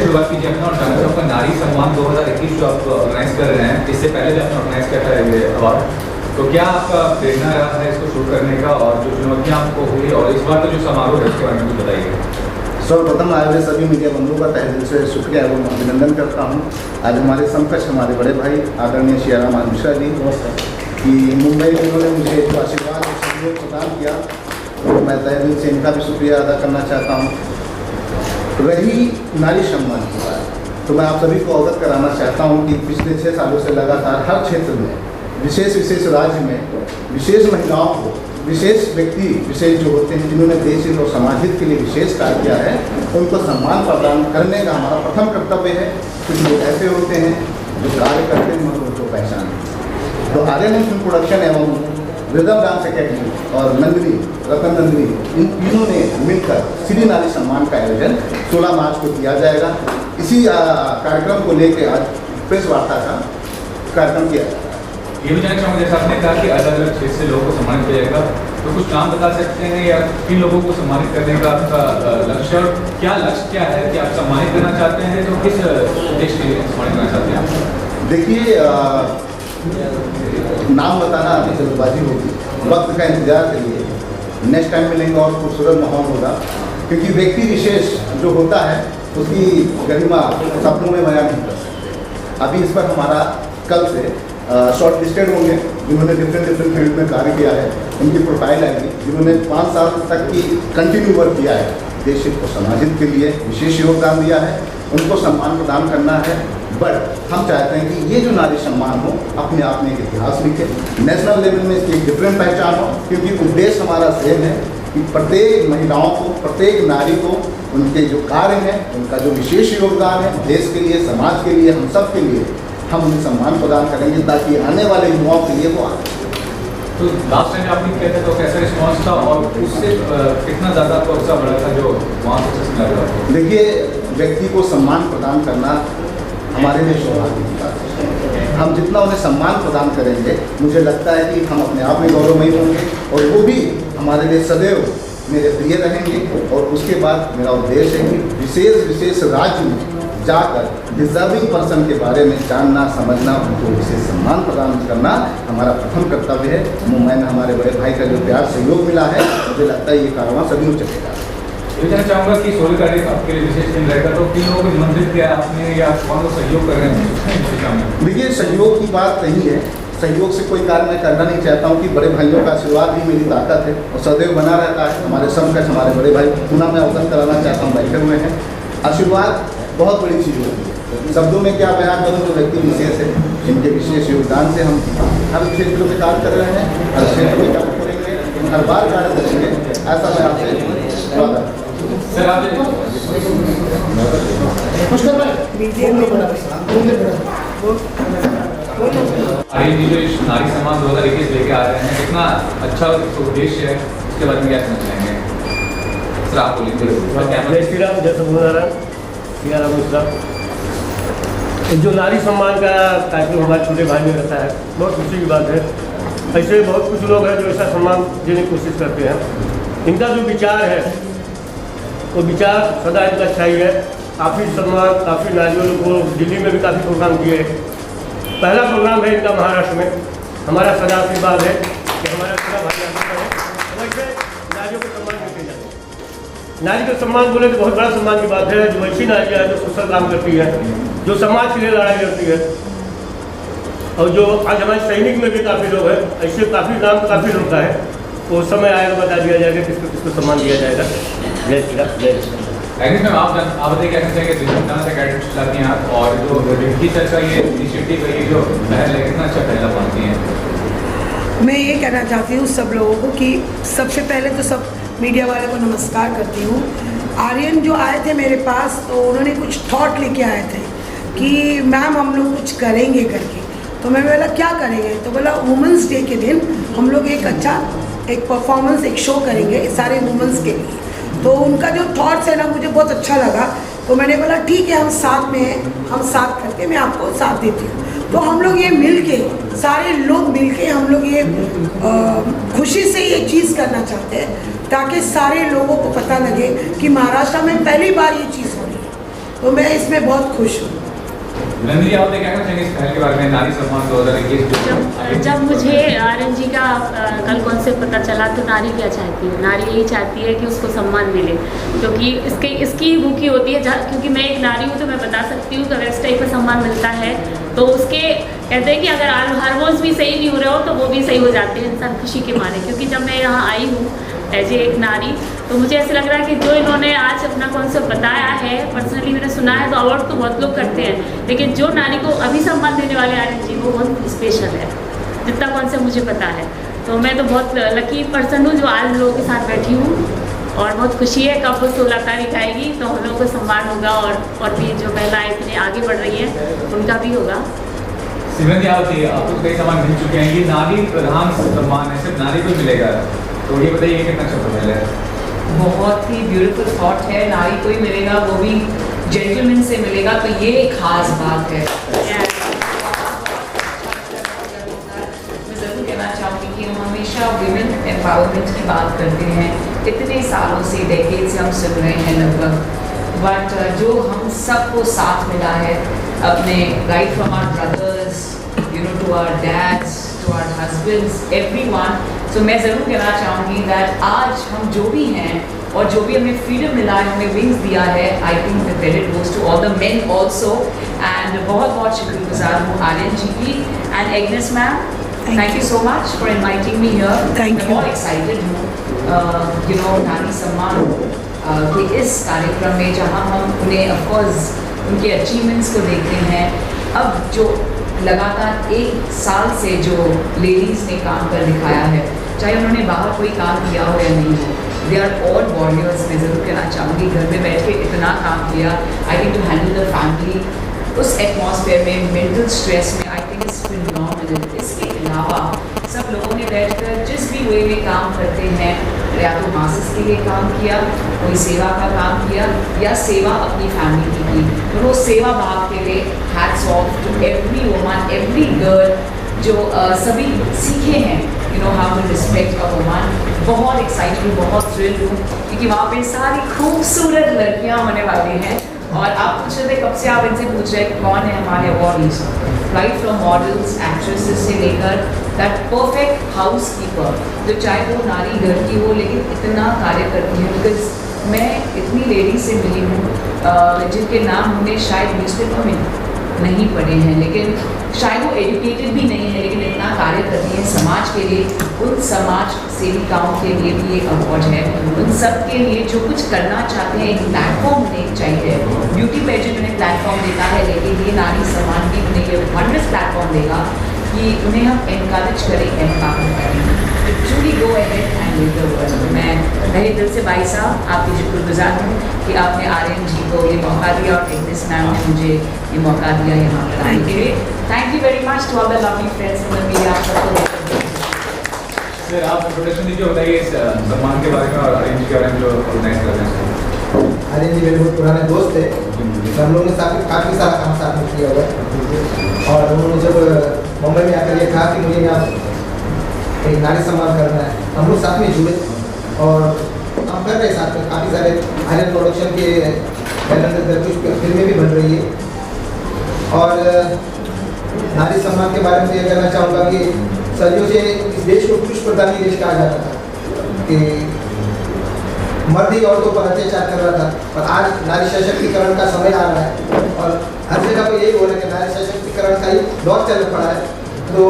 शुरुआत कीजिए अपना और डॉक्टर साहब का नारी सम्मान 2021 जो आप ऑर्गेनाइज कर रहे हैं, इससे पहले भी आपने ऑर्गेनाइज किया था ये अवार्ड, तो क्या आपका प्रेरणा रहा है इसको शुरू करने का और जो चुनौतियाँ आपको हुई और इस बार का जो समारोह है उसके बारे में कुछ बताइए। सर्वप्रथम आयोजित सभी मीडिया बंधुओं का तहे दिल से शुक्रिया एवं अभिनंदन करता हूँ। आज हमारे समकक्ष हमारे बड़े भाई आदरणीय सियाराम मिश्रा जी कि मुंबई में उन्होंने मुझे जो आशीर्वाद और सहयोग प्रदान किया, तो मैं तहे दिल से इनका भी शुक्रिया अदा करना चाहता हूँ। रही नारी सम्मान की बात, तो मैं आप सभी को अवगत कराना चाहता हूँ कि पिछले 6 सालों से लगातार हर क्षेत्र में विशेष राज्य में विशेष महिलाओं को, विशेष व्यक्ति विशेष जो होते हैं जिन्होंने देश हित और समाज हित के लिए विशेष कार्य किया है, उनको सम्मान प्रदान करने का हमारा प्रथम कर्तव्य है। कुछ लोग ऐसे होते हैं जो कार्य करते हैं मगर उनको पहचान। तो आर्यन फिल्म प्रोडक्शन एवं रिदम डांस अकेडमी और नंदिनी रतन नंदिनी इन तीनों ने मिलकर श्री नारी सम्मान का आयोजन 16 मार्च को किया जाएगा। इसी कार्यक्रम को लेकर आज प्रेस वार्ता का कार्यक्रम किया जाएगा। ये भी जानना चाहूँगा, जैसा आपने कहा कि अलग अलग क्षेत्र से लोगों को सम्मानित किया जाएगा, तो कुछ नाम बता सकते हैं या किन लोगों को सम्मानित करने का आपका लक्ष्य और क्या लक्ष्य क्या है कि आप सम्मानित करना चाहते हैं, तो किस उद्देश्य के लिए सम्मानित करना चाहते हैं? देखिए, नाम बताना अभी जल्दबाजी होगी, वक्त का इंतजार करिए, नेक्स्ट टाइम मिलेंगे और खूबसूरत माहौल होगा, क्योंकि व्यक्ति विशेष जो होता है उसकी गरिमा शब्दों में बयान नहीं कर सकते। अभी इस पर हमारा कल से शॉर्ट लिस्टेड होंगे जिन्होंने डिफरेंट फील्ड में कार्य किया है, उनकी प्रोफाइल आएगी। जिन्होंने 5 साल तक की कंटिन्यू वर्क किया है, देश हित और समाज हित के लिए विशेष योगदान दिया है, उनको सम्मान प्रदान करना है। बट हम चाहते हैं कि ये जो नारी सम्मान हो अपने आप में एक इतिहास लिखे, नेशनल लेवल में इसकी एक डिफरेंट पहचान हो, क्योंकि उद्देश्य हमारा सेम है कि प्रत्येक महिलाओं को, प्रत्येक नारी को उनके जो कार्य हैं, उनका जो विशेष योगदान है देश के लिए, समाज के लिए, हम सब के लिए, हम उन्हें सम्मान प्रदान करेंगे ताकि आने वाले युवाओं के लिए वो आगे। तो लास्ट टाइम आपने किया था तो कैसा रिस्पॉन्स था और उससे कितना ज़्यादा आपको उत्साह बढ़ा था जो वहाँ सक्सेस मिला था? देखिए, व्यक्ति को सम्मान प्रदान करना हमारे लिए सौभाग्य की बात है। हम जितना उन्हें सम्मान प्रदान करेंगे, मुझे लगता है कि हम अपने आप में गौरवमयी होंगे और वो भी हमारे लिए सदैव मेरे प्रिय रहेंगे। और उसके बाद मेरा उद्देश्य है कि विशेष राज्य में जाकर डिजर्विंग पर्सन के बारे में जानना, समझना, उनको विशेष सम्मान प्रदान करना हमारा प्रथम कर्तव्य है। मुंबई में हमारे बड़े भाई का जो प्यार सहयोग मिला है, मुझे लगता है ये कारवां सभी को चलेगा। ये कहना चाहूँगा कि 16 तारीख आपके लिए विशेष दिन रहेगा, तो किन लोगों को निमंत्रित किया आपने या कौन लोग सहयोग कर रहे हैं? देखिए, सहयोग की बात नहीं है, सहयोग से कोई कार्य मैं करना नहीं चाहता हूँ कि बड़े भाइयों का आशीर्वाद ही मेरी ताकत है और सदैव बना रहता है। हमारे समकक्ष हमारे बड़े भाई पुनः मैं अवगत कराना चाहता हूँ, बैठे हुए हैं। आशीर्वाद बहुत बड़ी चीज़ होती है, शब्दों में क्या बयान करूँ, जो व्यक्ति विशेष है जिनके विशेष योगदान से हम हर क्षेत्र में कार्य कर रहे हैं, हर क्षेत्र में कार्य करेंगे, हर बार कार्य करेंगे, ऐसा मैं आपसे वादा। सर आप आर्यन जी जो नारी सम्मान 2021 लेके आ रहे हैं, कितना अच्छा उद्देश्य है, उसके बारे में क्या कहना चाहेंगे? सर आप बोलिए। जो नारी सम्मान का कार्यक्रम हमारे छोटे भाई में रहता है, बहुत खुशी की बात है। ऐसे बहुत कुछ लोग हैं जो ऐसा सम्मान देने की कोशिश करते हैं। इनका जो विचार है वो विचार सदा इनका अच्छा ही है। काफ़ी सम्मान, काफ़ी नारियों को दिल्ली में भी काफ़ी प्रोग्राम किए। पहला प्रोग्राम है इनका महाराष्ट्र में। हमारा सदा आशीर्वाद है कि हमारा पूरा भाई आगे बढ़े, वैसे नारियों को सम्मान देते जाए। नारी का सम्मान बोले तो बहुत बड़ा सम्मान की बात है। जो ऐसी नारियाँ है जो सोशल काम करती है, जो समाज के लिए लड़ाई लड़ती है, और जो आज हमारे सैनिक में भी काफ़ी लोग हैं, ऐसे काफ़ी नाम काफ़ी लोग का है। वो समय आएगा, बता दिया जाएगा किसको किसको सम्मान दिया जाएगा। जय श्री राम, जय श्री राम। आप बताइए क्या कहते हैं कि डांस अकेडमी चलाती हैं आप, और जो विक्की सर का ये इनिशिएटिव है, ये जो पहल है, कितना अच्छा पहला मानती हैं? मैं ये कहना चाहती हूँ सब लोगों को कि सबसे पहले तो सब मीडिया वाले को नमस्कार करती हूँ आर्यन जो आए थे मेरे पास तो उन्होंने कुछ थॉट लेके आए थे कि मैम हम लोग कुछ करेंगे करके। तो मैं बोला क्या करेंगे, तो बोला वुमेंस डे के दिन हम लोग एक अच्छा एक परफॉर्मेंस एक शो करेंगे सारे वुमेंस के लिए। तो उनका जो थॉट्स है ना मुझे बहुत अच्छा लगा। तो मैंने बोला ठीक है हम साथ में हैं, हम साथ करके मैं आपको साथ देती हूँ। तो हम लोग ये मिल के सारे लोग मिल के हम लोग ये खुशी से ये चीज़ करना चाहते हैं ताकि सारे लोगों को पता लगे कि महाराष्ट्र में पहली बार ये चीज़ हो रही है। तो मैं इसमें बहुत खुश हूँ। नंदिनी आप क्या कहना चाहेंगे इस पहल के बारे में, नारी सम्मान 2021? जब मुझे आर्यन जी का कल कॉन्सेप्ट पता चला तो नारी क्या चाहती है, नारी यही चाहती है कि उसको सम्मान मिले, क्योंकि इसकी भूखी होती है। क्योंकि मैं एक नारी हूँ तो मैं बता सकती हूँ कि अगर इस टाइप का सम्मान मिलता है तो उसके कहते हैं कि अगर हार्मोन्स भी सही नहीं हो रहे हो तो वो भी सही हो जाते हैं इंसान खुशी के मारे। क्योंकि जब मैं यहाँ आई हूँ एज एक नारी तो मुझे ऐसा लग रहा है कि जो इन्होंने आज अपना कॉन्सेप्ट बताया है, पर्सनली मैंने सुना है तो अवार्ड तो बहुत लोग करते हैं, लेकिन जो नारी को अभी सम्मान देने वाले आर्यन जी वो बहुत स्पेशल है जितना कॉन्सेप्ट मुझे पता है। तो मैं तो बहुत लकी पर्सन हूँ जो आज लोगों के साथ बैठी हूँ और बहुत खुशी है। कब 16 तारीख आएगी तो हम लोगों को सम्मान होगा और भी जो महिलाएं इतनी आगे बढ़ रही हैं उनका भी होगा। सिमरन जी आप आपको कई सम्मान मिल चुके हैं, ये नारी प्रधान सम्मान है, सिर्फ नारी को मिलेगा, तो ये बताइए कितना अच्छा पहल है? बहुत ही ब्यूटीफुल थॉट है, नारी को ही मिलेगा वो भी जेंटलमैन से मिलेगा, तो ये एक खास बात है। मैं ज़रूर कहना चाहूँगी कि हम हमेशा विमेन एम्पावरमेंट की बात करते हैं, इतने सालों से डेकेड से हम सुन रहे हैं लगभग, बट जो हम सबको साथ मिला है अपने right from our brothers to our dads to our husbands everyone. तो मैं ज़रूर कहना चाहूँगी दैट आज हम जो भी हैं और जो भी हमें फ्रीडम मिला है, हमें विंग्स दिया है, I think the credit goes to all the men also. And बहुत बहुत शुक्रगुजार हूँ आर्यन जी की and Agnes ma'am, thank you so much for inviting me here. मैं बहुत एक्साइटेड हूँ नारी सम्मान के इस कार्यक्रम में, जहाँ हम उन्हें ऑफकोर्स उनके अचीवमेंट्स को देखते हैं। अब जो लगातार 1 साल से जो लेडीज़ ने काम कर दिखाया है, चाहे उन्होंने बाहर कोई काम किया हो या नहीं हो, दे आर ऑल वॉरियर्स। मैं ज़रूर कहना चाहूँगी घर में बैठ के इतना काम किया, I think to handle the family उस एटमॉस्फेयर में, मेंटल स्ट्रेस में, आई थिंक इट्स फिनोमिनल। इसके अलावा सब लोगों ने बैठकर जिस भी वे में काम करते हैं, या तो मासेस के लिए काम किया, कोई सेवा का काम किया या सेवा अपनी फैमिली की की, तो वो सेवा भाव के लिए hats off to every woman, every girl जो सभी सीखे हैं how to respect a woman. बहुत एक्साइटेड हूँ, बहुत थ्रिल हूँ क्योंकि वहाँ पे सारी खूबसूरत लड़कियाँ होने वाली हैं। और आप पूछ रहे थे कब से आप इनसे पूछ रहे हैं कौन है हमारे awardees, right from models, actresses से लेकर दैट परफेक्ट हाउस कीपर, जो चाहे वो नारी घर की हो लेकिन इतना कार्य करती है। बिकॉज मैं इतनी लेडीज से मिली हूँ जिनके नाम हमने शायद न्यूज़पेपर में नहीं पढ़े हैं, लेकिन शायद वो एजुकेटेड भी नहीं है, लेकिन इतना कार्य करती हैं समाज के लिए। उन समाज सेविकाओं के लिए भी ये अवार्ड है, उन सब के लिए जो कुछ करना चाहते हैं एक प्लेटफॉर्म उन्हें चाहिए। ब्यूटी पेजेंट उन्हें प्लेटफॉर्म देता है, लेकिन ये नारी सम्मान भी उन्हें ये वंडरस प्लेटफॉर्म देगा कि उन्हें हम एनकरेज करें, एम्पावर करें, तो truly go ahead and live the world. मैं तहे दिल से भाई साहब आपकी शुक्रगुजार हूँ कि आपने आर्यन जी को ये मौका दिया और एग्नेस मैम ने मुझे ये मौका दिया यहाँ पर आने के लिए। Thank you very much to all the lovely friends in the media. आप सबको सर आप इंट्रोडक्शन दीजिए, बताइए इस सम्मान के बारे में और आर्यन जी के बारे में जो ऑर्गेनाइज कर रहे हैं। आर्यन जी मेरे बहुत पुराने दोस्त थे, हम लोगों ने काफ़ी सारा काम साथ में किया हुआ, और उन्होंने जब मुंबई में आकर ये कहा कि मुझे यहाँ एक नारी सम्मान करना है, हम लोग साथ में जुड़े और हम कर रहे हैं साथ में। काफ़ी सारे आर्यन प्रोडक्शन के बैनर कुछ फिल्में भी बन रही है। और नारी सम्मान के बारे में ये कहना चाहूँगा कि सदियों से इस देश को पुरुष प्रधानी देश कहा जाता था कि मर्द ही औरतों पर अत्याचार कर रहा था, और आज नारी सशक्तिकरण का समय आ रहा है और हर जगह पर यही हो रहा है कि नारी सशक्तिकरण का ही दौर चल पड़ा है। तो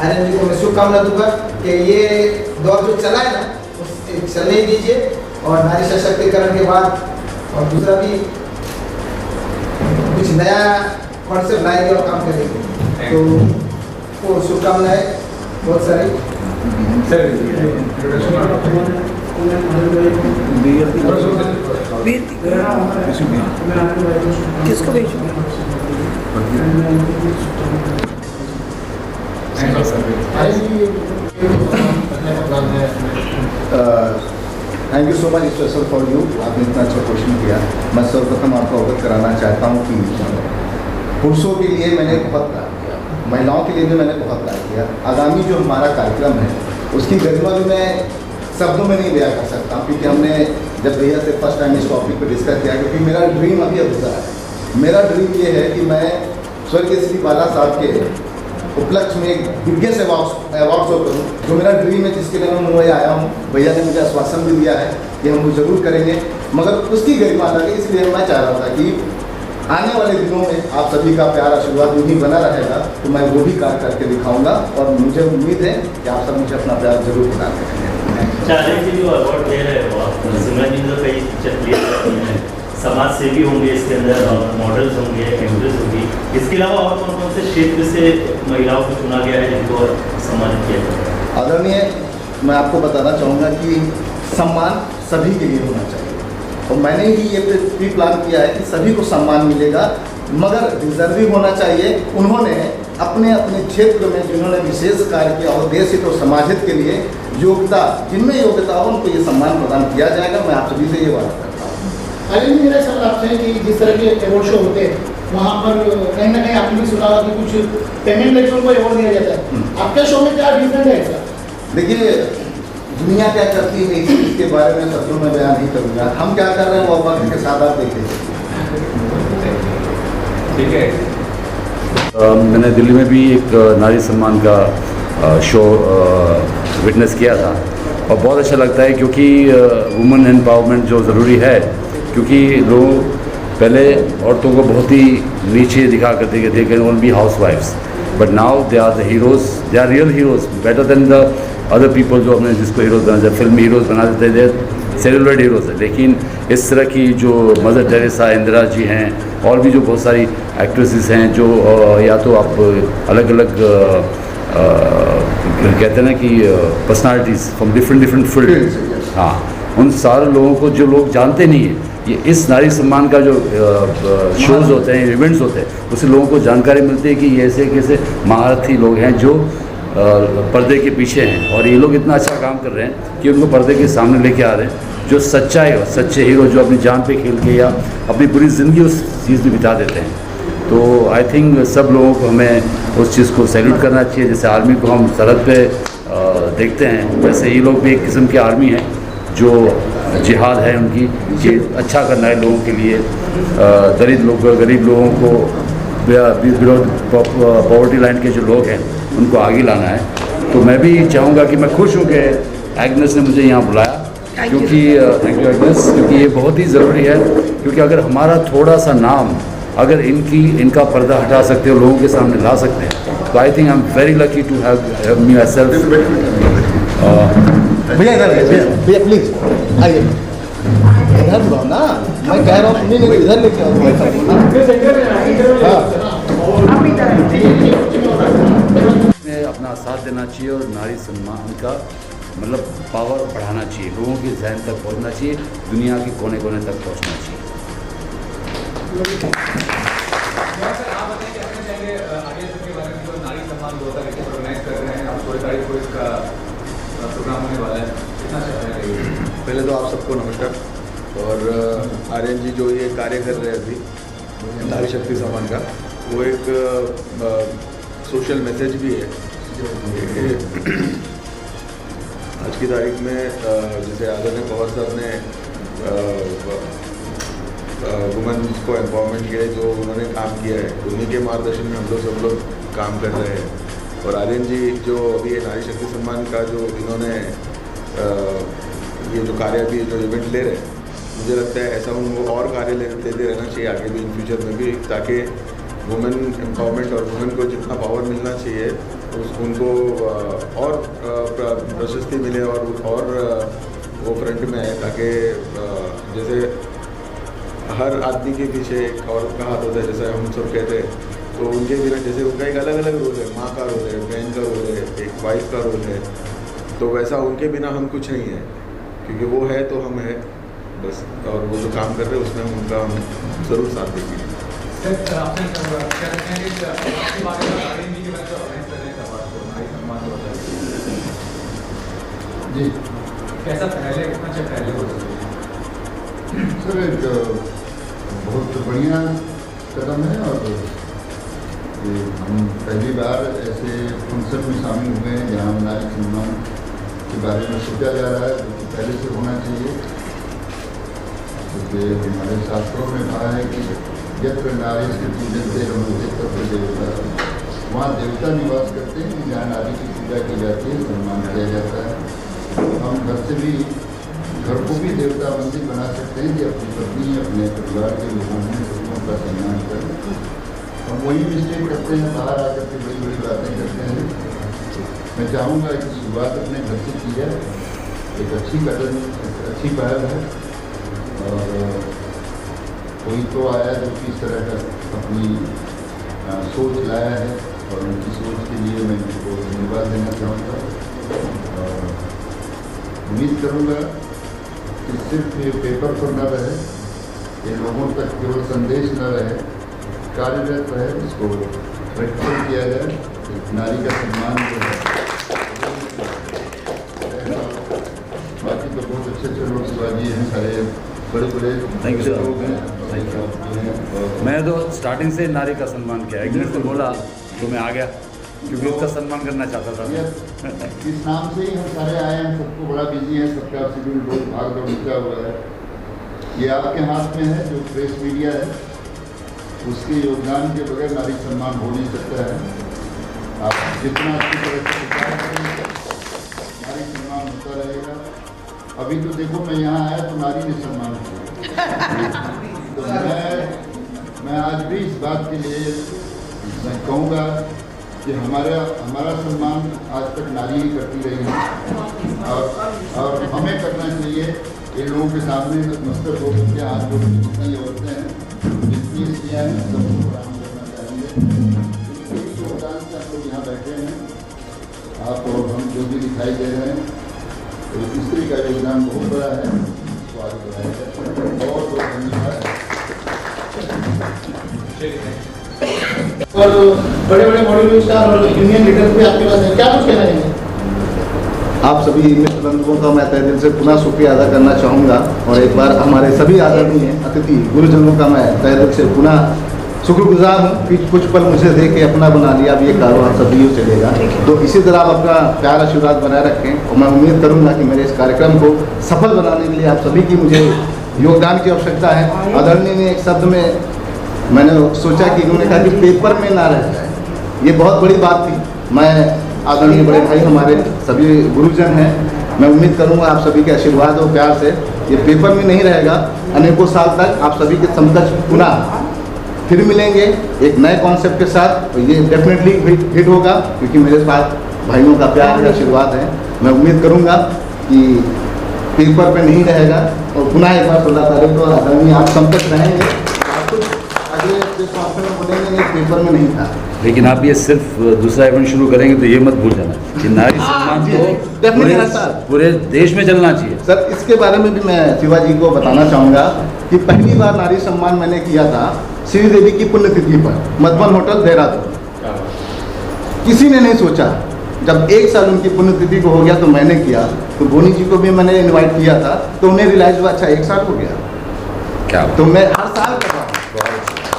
आर्यन जी को मैं शुभकामना दूंगा कि ये दौर जो चला है ना उसे चलने दीजिए, और नारी सशक्तिकरण के बाद और दूसरा भी कुछ नया कॉन्सेप्ट लाएंगे और काम करेंगे। तो वो शुभकामनाएं बहुत सारी। सर इंट्रोडक्शन किसको भेजूंगी? Thank you so much special for you. आपने इतना अच्छा क्वेश्चन किया। मैं सर्वप्रथम आपको अवगत कराना चाहता हूँ कि पुरुषों के लिए मैंने बहुत कार्य किया, महिलाओं के लिए भी मैंने बहुत कार्य किया। आगामी जो हमारा कार्यक्रम है उसकी गरिमा भी मैं शब्दों में नहीं बयां कर सकता हूँ, क्योंकि हमने जब भैया से फर्स्ट टाइम इस टॉपिक पर डिस्कस किया, क्योंकि मेरा ड्रीम अभी अधूरा है। मेरा ड्रीम ये है कि मैं स्वर्गीय श्री बाला साहब के उपलक्ष्य में एक दिग्गज अवार्ड शो करूँ, जो मेरा ड्रीम है, जिसके लिए मैं मुंबई आया हूँ। भैया ने मुझे आश्वासन भी दिया है कि हम वो जरूर करेंगे, मगर उसकी गरिमा लगे, इसलिए मैं चाह रहा था कि आने वाले दिनों में आप सभी का प्यार आशीर्वाद यूँ ही बना रहेगा, तो मैं वो भी कार्य करके दिखाऊंगा और मुझे उम्मीद है कि आप सब मुझे अपना प्यार जरूर बना देंगे। चार्ली जी जो अवार्ड दे रहे हो आप, सिमरन जी तो कई पिक्चर क्लियर करती हैं, समाज सेवी होंगे इसके अंदर और मॉडल्स होंगे, एक्ट्रेस होगी। इसके अलावा और कौन कौन से क्षेत्र से महिलाओं को चुना गया है जिनको सम्मानित किया गया? आदरणीय, मैं आपको बताना चाहूँगा कि सम्मान सभी के लिए होना चाहिए, और मैंने ही ये प्री प्लान किया है कि सभी को सम्मान मिलेगा, मगर डिजर्विंग होना चाहिए। उन्होंने अपने अपने क्षेत्र में जिन्होंने विशेष कार्य किया और देश हित और समाज हित के लिए योग्यता, जिनमें योग्यता हो उनको ये सम्मान प्रदान किया जाएगा। मैं आप सभी से ये बात करता हूँ। अरे मेरा सवाल आपसे है कि जिस तरह के अवार्ड शो होते हैं वहाँ पर कहीं ना कहीं आपने भी सुना होगा कि कुछ पेमेंट लेकर को अवार्ड दिया जाता है, आपके शो में क्या डिफरेंट है इसका? देखिए, दुनिया क्या करती है इसके बारे में शब्दों में बयान नहीं करूँगा। हम क्या कर रहे हैं वो वक्त के साथ आप देखें। ठीक है। मैंने दिल्ली में भी एक नारी सम्मान का शो विटनेस किया था, और बहुत अच्छा लगता है, क्योंकि वुमेन एम्पावरमेंट जो ज़रूरी है, क्योंकि लोग पहले औरतों को बहुत ही नीचे दिखा करते थे, कैन ओनली बी हाउस वाइफ्स, but now they are the heroes, they are real heroes, better than the other people जो हमने जिसको हीरोज़ बना, जब फिल्मी हीरोज़ बना देते थे, सेलुलर हीरोज़ है। लेकिन इस तरह की जो मदर टेरेसा, इंदिरा जी हैं, और भी जो बहुत सारी एक्ट्रेसेस हैं जो या तो आप अलग अलग कहते हैं ना कि पर्सनालिटीज़ फ्रॉम डिफरेंट फील्ड, हाँ, उन सारे लोगों को जो लोग जानते नहीं हैं, ये इस नारी सम्मान का जो शोज़ होते हैं, इवेंट्स होते हैं, उससे लोगों को जानकारी मिलती है कि ये ऐसे कैसे महारथी लोग हैं जो पर्दे के पीछे हैं, और ये लोग इतना अच्छा काम कर रहे हैं कि उनको पर्दे के सामने लेके आ रहे हैं, जो सच्चाई और सच्चे हीरो जो अपनी जान पे खेल के या अपनी पूरी ज़िंदगी उस चीज़ में बिता देते हैं। तो आई थिंक सब लोगों को हमें उस चीज़ को सैल्यूट करना चाहिए। जैसे आर्मी को हम सरहद पे देखते हैं, वैसे ये लोग भी एक किस्म की आर्मी है जो जिहाद है उनकी, ये अच्छा करना है लोगों के लिए, गरीब लोगों को, बिलो पॉवर्टी लाइन के जो लोग हैं उनको आगे लाना है। तो मैं भी चाहूँगा कि मैं खुश हूँ कि एग्नेस ने मुझे यहाँ बुलाया, क्योंकि थैंक यू एग्नेस, क्योंकि ये बहुत ही ज़रूरी है, क्योंकि अगर हमारा थोड़ा सा नाम अगर इनका पर्दा हटा सकते हो, लोगों के सामने ला सकते हैं, तो I think I am very lucky to have me myself. भैया इधर भैया प्लीज आइए, इधर बुलाओ ना, मैं कह रहा हूँ नहीं इधर लेके आओ। अपना साथ देना चाहिए और नारी सम्मान का मतलब पावर बढ़ाना चाहिए, लोगों के जहन तक पहुंचना चाहिए, दुनिया के कोने कोने तक पहुंचना चाहिए। आप बताइए क्या कहना चाहेंगे आगे के बारे में, जो नारी सम्मान 2021 ऑर्गेनाइज कर रहे हैं, आप 16 तारीख को इसका प्रोग्राम होने वाला है, कितना अच्छा है? पहले तो आप सबको नमस्कार। और आर्यन जी जो ये कार्य कर रहे हैं अभी नारी शक्ति सम्मान का, वो एक सोशल मैसेज भी है। आज की तारीख में जैसे आदरणीय पवार साहब ने वुमेन को एम्पावरमेंट के लिए जो उन्होंने काम किया है, उन्हीं के मार्गदर्शन में हम लोग सब लोग काम कर रहे हैं। और आर्यन जी जो अभी ये नारी शक्ति सम्मान का जो इन्होंने ये जो कार्य अभी जो इवेंट ले रहे हैं, मुझे लगता है ऐसा उनको और कार्य लेते रहना चाहिए आगे भी, इन फ्यूचर में भी, ताकि वुमेन एम्पावरमेंट और वुमेन को जितना पावर मिलना चाहिए उनको और प्रशस्ति मिले और वो फ्रंट में आए, ताकि जैसे हर आदमी के पीछे एक औरत का हाथ होता है, जैसे हम सब कहते हैं, तो उनके बिना जैसे उनका एक अलग अलग रोल है, माँ का रोल है, बहन का रोल है, एक वाइफ का रोल है, तो वैसा उनके बिना हम कुछ नहीं है, क्योंकि वो है तो हम है बस, और वो जो काम कर रहे हैं उसमें हम उनका हम ज़रूर साथ देंगे। जी कैसा पहले कितना अच्छा पहले हो सर, एक बहुत बढ़िया कदम है और ये हम पहली बार ऐसे फंक्शन में शामिल हुए हैं जहाँ नारी सम्मान के बारे में सोचा जा रहा है, जो कि पहले से होना चाहिए, क्योंकि हमारे शास्त्रों में कहा है कि यत्र नारी से पूजनते रमते तत्र देवता, वहाँ देवता निवास करते हैं जहाँ नारी की पूजा की जाती है, सम्मान किया जाता है। हम घर से भी घर को भी देवता मंदिर बना सकते हैं कि अपनी पत्नी अपने परिवार के लोगों में सबको का सम्मान करें। हम वही मिस्टेक करते हैं, बाहर आकर के बड़ी बड़ी बातें करते हैं। मैं चाहूँगा कि शुरुआत अपने घर से की जाए, एक अच्छी कदम, एक अच्छी पहल है। और कोई तो आया जो कि इस तरह का अपनी सोच लाया है और उनकी सोच के लिए मैं उनको धन्यवाद देना चाहूँगा। और उम्मीद करूँगा कि सिर्फ ये पेपर पर न रहे, ये लोगों तक केवल संदेश न रहे, कार्यरत रहे, इसको प्रैक्टिकल किया जाए। नारी का सम्मान जो है, बाकी तो बहुत अच्छे अच्छे लोग शिवाजी हैं, सारे बड़े बड़े थैंक यू लोग हैं। मैं तो स्टार्टिंग से नारी का सम्मान किया, एक मिनट से बोला तो मैं आ गया क्योंकि उसका सम्मान करना चाहता था। इस नाम से ही हम सारे आए हैं, सबको बड़ा बिजी है, सबका शेड्यूल बहुत भाग दौड़ मचा हुआ है। ये आपके हाथ में है, जो प्रेस मीडिया है उसके योगदान के बगैर नारी सम्मान हो नहीं सकता है। आप जितना अच्छी तरह से प्रचार करेंगे नारी सम्मान होता रहेगा। अभी तो देखो मैं यहाँ आया तो नारी ने सम्मान किया, तो मैं आज भी इस बात के लिए मैं कहूँगा कि हमारा सम्मान आज तक नारी ही करती रही है और हमें करना चाहिए। ये लोगों के सामने मस्तक हो के आज लोग जितनी औरतें हैं, जितनी स्त्रियाँ हैं, सबको प्रणाम करना चाहेंगे। इस योगदान से हम लोग यहाँ बैठे हैं, आप और हम जो भी दिखाई दे रहे हैं, तो स्त्री का योगदान बहुत बड़ा है, इसको आगे बढ़ाया जाए। बहुत बहुत धन्यवाद। और बड़े बड़े बॉलीवुड स्टार और यूनियन लीडर भी आपके पास है, क्या कुछ कहना चाहिए? आप सभी मित्र बंधुओं का मैं तहे दिल से पुनः शुक्रिया अदा करना चाहूँगा और एक बार हमारे सभी आदरणीय अतिथि गुरुजनों का मैं तहे दिल से पुनः शुक्रगुजार हूँ कि कुछ पल मुझे दे के अपना बना लिया। अब ये कारोबार सभी चलेगा, तो इसी तरह आप अपना प्यार आशीर्वाद बनाए रखें और मैं उम्मीद करूँगा कि मेरे इस कार्यक्रम को सफल बनाने के लिए आप सभी की मुझे योगदान की आवश्यकता है। आदरणीय ने एक शब्द में मैंने सोचा कि इन्होंने कहा कि पेपर में ना रह जाए, ये बहुत बड़ी बात थी। मैं आदरणीय बड़े भाई हमारे सभी गुरुजन हैं, मैं उम्मीद करूंगा आप सभी के आशीर्वाद और प्यार से ये पेपर में नहीं रहेगा। अनेकों साल तक आप सभी के समकक्ष पुनः फिर मिलेंगे एक नए कॉन्सेप्ट के साथ, तो ये डेफिनेटली हिट होगा क्योंकि मेरे साथ भाइयों का प्यार और आशीर्वाद है। मैं उम्मीद करूंगा कि पेपर पे नहीं रहेगा और पुनः एक बार 16 तारीख को आदरणीय आप समकक्ष रहेंगे। नहीं, पेपर में नहीं था, लेकिन आप ये सिर्फ दूसरा इवेंट शुरू करेंगे तो ये मत भूल जाना कि नारी सम्मान तो पूरे देश में चलना चाहिए। सर इसके बारे में भी मैं शिवाजी को बताना चाहूँगा कि पहली बार नारी सम्मान मैंने किया था श्रीदेवी की पुण्यतिथि पर मधुबन होटल देहरादून। किसी ने नहीं सोचा, जब 1 साल उनकी पुण्यतिथि को हो गया तो मैंने किया, तो बोनी जी को भी मैंने इन्वाइट किया था, तो उन्हें रियलाइज हुआ अच्छा 1 साल हो गया क्या, तो मैं हर साल कर रहा हूँ।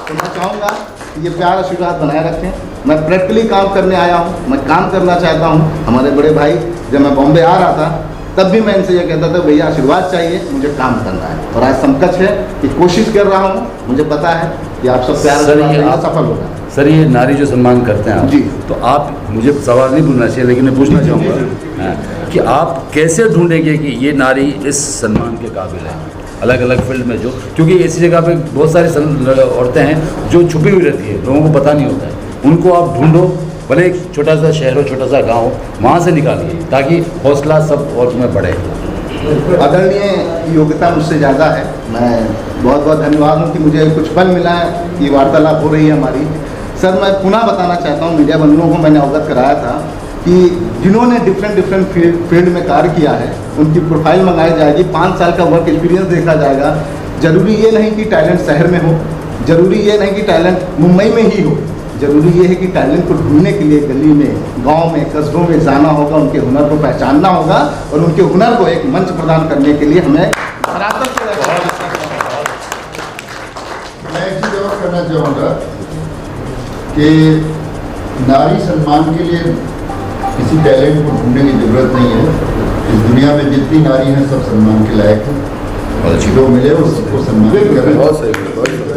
तो मैं चाहूँगा कि ये प्यार आशीर्वाद बनाए रखें। मैं प्रैक्टिकली काम करने आया हूँ, मैं काम करना चाहता हूँ। हमारे बड़े भाई जब मैं बॉम्बे आ रहा था तब भी मैं इनसे ये कहता था भैया आशीर्वाद चाहिए, मुझे काम करना है, और आज समकक्ष है कि कोशिश कर रहा हूँ। मुझे पता है कि आप सब प्यार आशीर्वाद सफल होगा। सर ये नारी जो सम्मान करते हैं आप जी, तो आप, मुझे सवाल नहीं पूछना चाहिए लेकिन मैं पूछना चाहूँगा कि आप कैसे ढूंढेंगे कि ये नारी इस सम्मान के काबिल है अलग अलग फील्ड में, जो क्योंकि ऐसी जगह पे बहुत सारी औरतें हैं जो छुपी हुई रहती है, लोगों को पता नहीं होता है, उनको आप ढूंढो, भले एक छोटा सा शहर हो, छोटा सा गाँव, वहाँ से निकालिए ताकि हौसला सब और में बढ़े। आदरणीय योग्यता मुझसे ज़्यादा है, मैं बहुत बहुत धन्यवाद हूँ कि मुझे कुछ पल मिला है, ये वार्तालाप हो रही है हमारी। सर मैं पुनः बताना चाहता हूँ, मीडिया बंधुओं को मैंने अवगत कराया था कि जिन्होंने डिफरेंट फील्ड में कार्य किया है उनकी प्रोफाइल मंगाई जाएगी, 5 साल का वर्क एक्सपीरियंस देखा जाएगा। ज़रूरी ये नहीं कि टैलेंट शहर में हो, ज़रूरी ये नहीं कि टैलेंट मुंबई में ही हो, ज़रूरी ये है कि टैलेंट को ढूंढने के लिए गली में, गांव में, कस्बों में जाना होगा, उनके हुनर को पहचानना होगा और उनके हुनर को एक मंच प्रदान करने के लिए हमें धरातल पे मैं एक चीज़ और करना चाहूँगा कि नारी सम्मान के लिए किसी टैलेंट को ढूंढने की जरूरत नहीं है। इस दुनिया में जितनी नारी हैं सब सम्मान के लायक हैं, जो मिले वो सबको सम्मान करें। बहुत सही।